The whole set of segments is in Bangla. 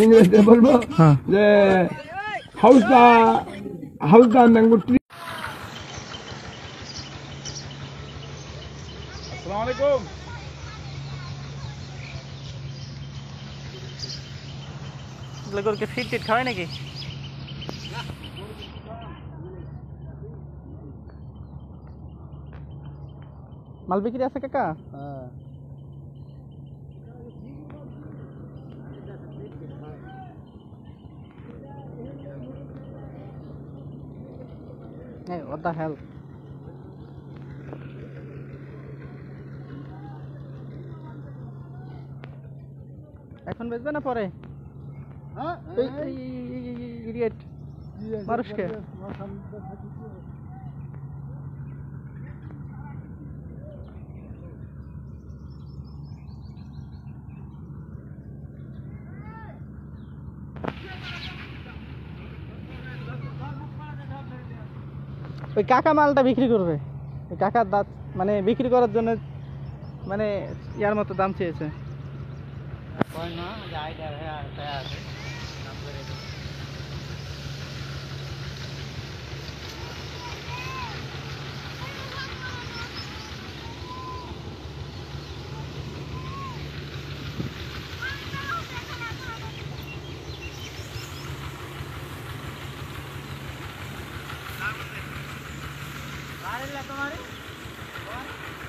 ইংরেজিতে বলবো যে হাউসদা ম্যাঙ্গো ট্রি। আসসালামু আলাইকুম। গরুকে ফিট টিট খাওয়াই নাকি? মাল বিক্রি আছে কাকা? হ্যাঁ, what the hell? এখন বেচবে না পরে? হ্যাঁ, ইডিয়েট মানুষকে ওই কাকা মালটা বিক্রি করবে। ওই কাকার দাঁত মানে বিক্রি করার জন্য মানে ইয়ার মতো দাম চেয়েছে।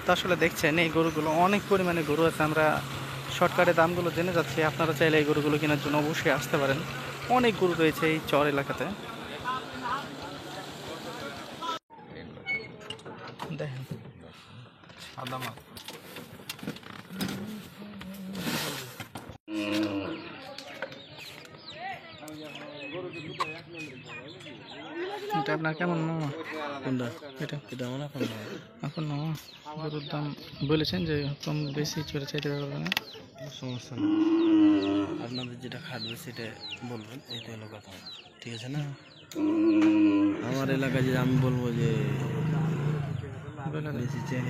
তো আসলে দেখছেন এই গরুগুলো অনেক পরিমাণে গরু আছে। আমরা শর্টকাটে দামগুলো জেনে যাচ্ছি। আপনারা চাইলে এই গরুগুলো কেনার জন্য অবশ্যই আসতে পারেন। অনেক গরু রয়েছে এই চর এলাকাতে। দেখেন এটা আপনার কেমন মামা? কোনটা? এটা আমার এখন মামা গরুর দাম বলেছেন যে কম বেশি চলে চাইতে পারবে না। সমস্যা নেই, আপনাদের যেটা খাটবে সেটা বলবেন, এইটা হলো কথা, ঠিক আছে না? আমার এলাকায় যে আমি বলবো যে বেশি চেয়ে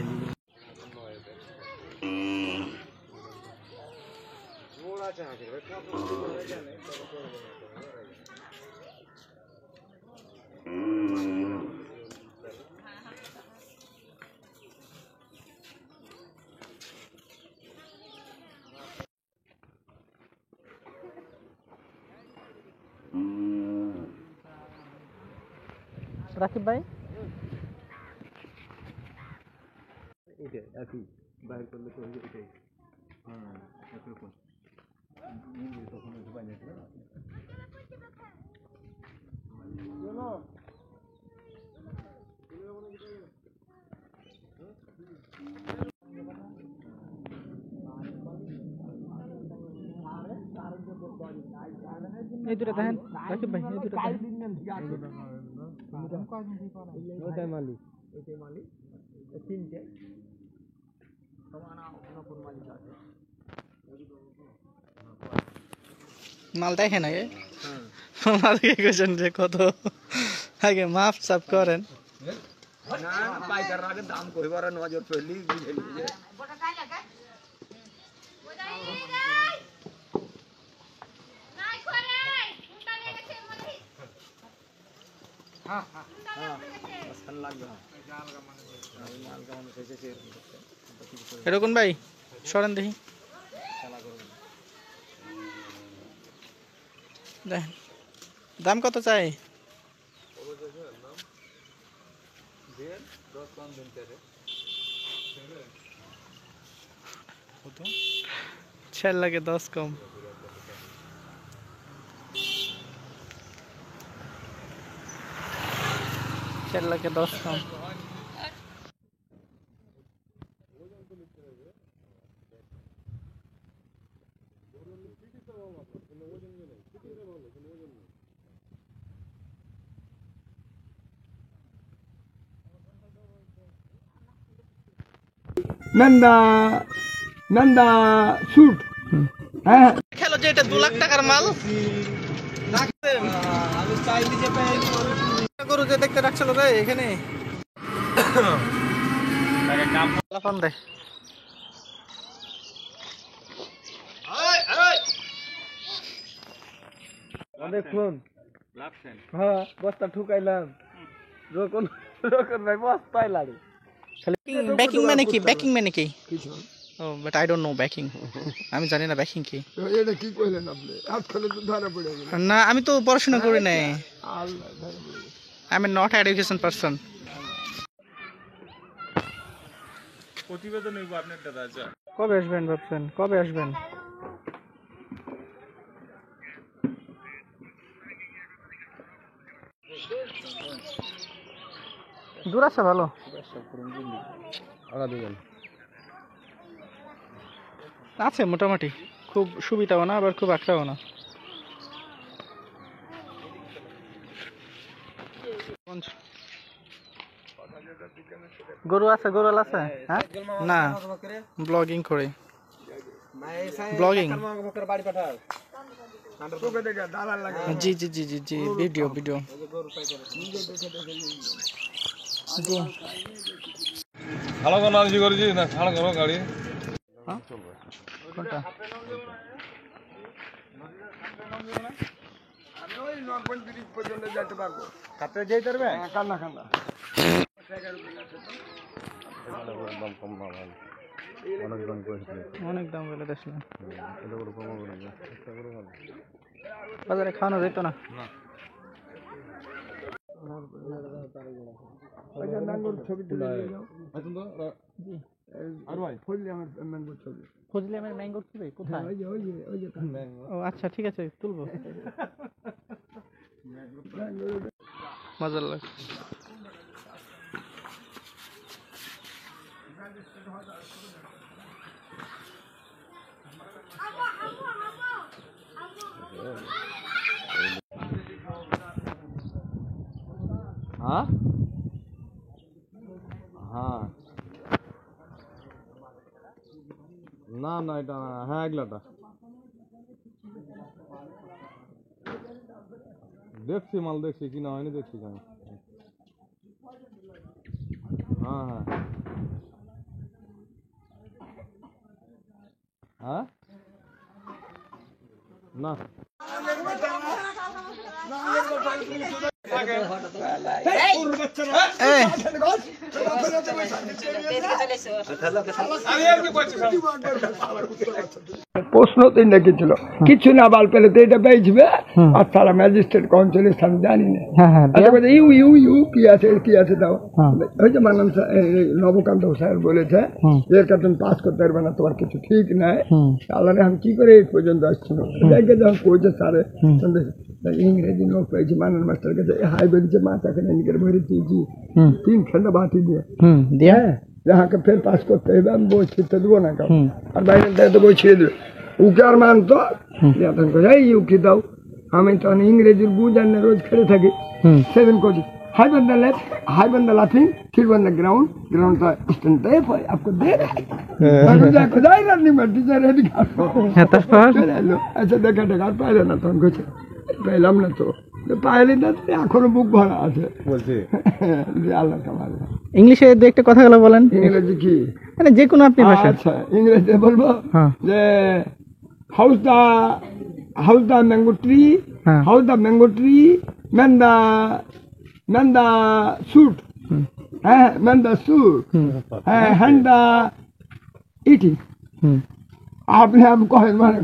রাকিব ভাই এটা একই বাইর করলে তো এটাই। হ্যাঁ, একরকম তখন বাইরে এই দুটো দেখেন রাকিব ভাই, এই দুটো ওটাই মালিক, এটাই মালিক, তিনটে মাল দেখেন আগে, মাল দেখেছেন যে কত আগে মাপ সাপ করেন। পাইকার আগে দাম কইবার নজর পড়লি বুঝলি যে এরকম ভাই সরেন দেখি, দেখেন দাম কত চাই? 4 লাগে 10 কম। লাগে 10 কম। नंदा नंदा शूट হ্যাঁ খেলো যে এটা 2 লাখ টাকার মাল আমি চাইলি যে গরু যে দেখতে রাখছিল রে এখানে ফোন দে দেখুন হ্যাঁ বস্তা ঠুকাইলাম রকম রকম ভাই বস্তায় লাগে ব্যাকিং মানে কি ব্যাকিং মানে কি ও but I don't know backing আমি জানি না ব্যাকিং কি এটা কি কইলেন আপনি আজকাল তো ধরা পড়ে গেল না আমি তো পড়াশোনা করি নাই I am not education person প্রতিবেদন হইব আপনার দাদা আচ্ছা কবে আসবেন ভাবছেন কবে আসবেন দূর আছে ভালো আছে মোটামুটি খুব সুবিধাও না আবার খুব একটাও না গরু আছে গরু আছে হ্যাঁ না ব্লগিং করে ব্লগিং জি জি জি জি জি ভিডিও ভিডিও ভালো কোন আনজি করেছি না ছাড় করো গাড়ি কোনটা আমি ওই 9:30 পর্যন্ত যেতে পারবো কাতে যাই পারবে কান্না কান্না অনেক দাম বলে দেখলাম বাজারে খাওয়ানো যেত না ছবি তুলে আর ভাই ফজলি আমার ম্যাঙ্গোর ছবি ফজলি আমার ম্যাঙ্গো ছবি কোথায় ওই যে ও আচ্ছা ঠিক আছে তুলবো মজা লাগে हाँ हाँ না না এটা হ্যাঁ এগুলাটা দেখছি মাল দেখছি কিনা হয়নি দেখছি আমি হ্যাঁ হ্যাঁ হ্যাঁ না প্রশ্ন তিন রেখেছিল কিছু না বাল পেলে তো এটা বেচবে আর তারা ম্যাজিস্ট্রেট কাউন্সিলের আমি জানি না ইউ ইউ ইউ কি আছে তাও ওই যে মানন নবকান্ত স্যার বলেছে এর কাছে তুমি পাস করতে পারবে না তোমার কিছু ঠিক নাই আল্লাহ আমি কি করে এই পর্যন্ত আসছিল দেখে যখন কইছে স্যারে इंग्रेजी लोग पैसे मानन मास्टर के हाई बेंच से माता के निकल भरी थी 3 खंड बाटी दिए दिया यहाँ के फिर पास करते हैं हम वो छिट्टे दो ना का और भाई ने तो वो छिड़ दो उकार मान तो या तो को जाई यू की दाओ हमें तो इंग्रेजी बुझाने ने रोज खड़े थे 7 को हाई बंदा लेफ्ट हाई बंदा लाफिंग फिर बंदा ग्राउंड ग्राउंड का स्टैंड पे आपको दे रहा है को जाई रन नहीं मैं टीचर रेडी है तो ऐसे देखा देखा पहले ना तो हमको পেলাম না তো পাইলে না এখনো বুক ভরা আছে বলছি আল্লাহ কামাল ইংলিশে দু একটা কথাগুলো বলেন ইংরেজি কি মানে যে কোনো আপনি ভাষা আচ্ছা ইংরেজি বলবো যে হাউস দা ম্যাঙ্গো ট্রি হাউস দা ম্যাঙ্গো ট্রি ম্যান দা শুট হ্যাঁ ম্যান দা শুট হ্যাঁ হ্যান্ড দা ইটিং আপনি কহেন মানে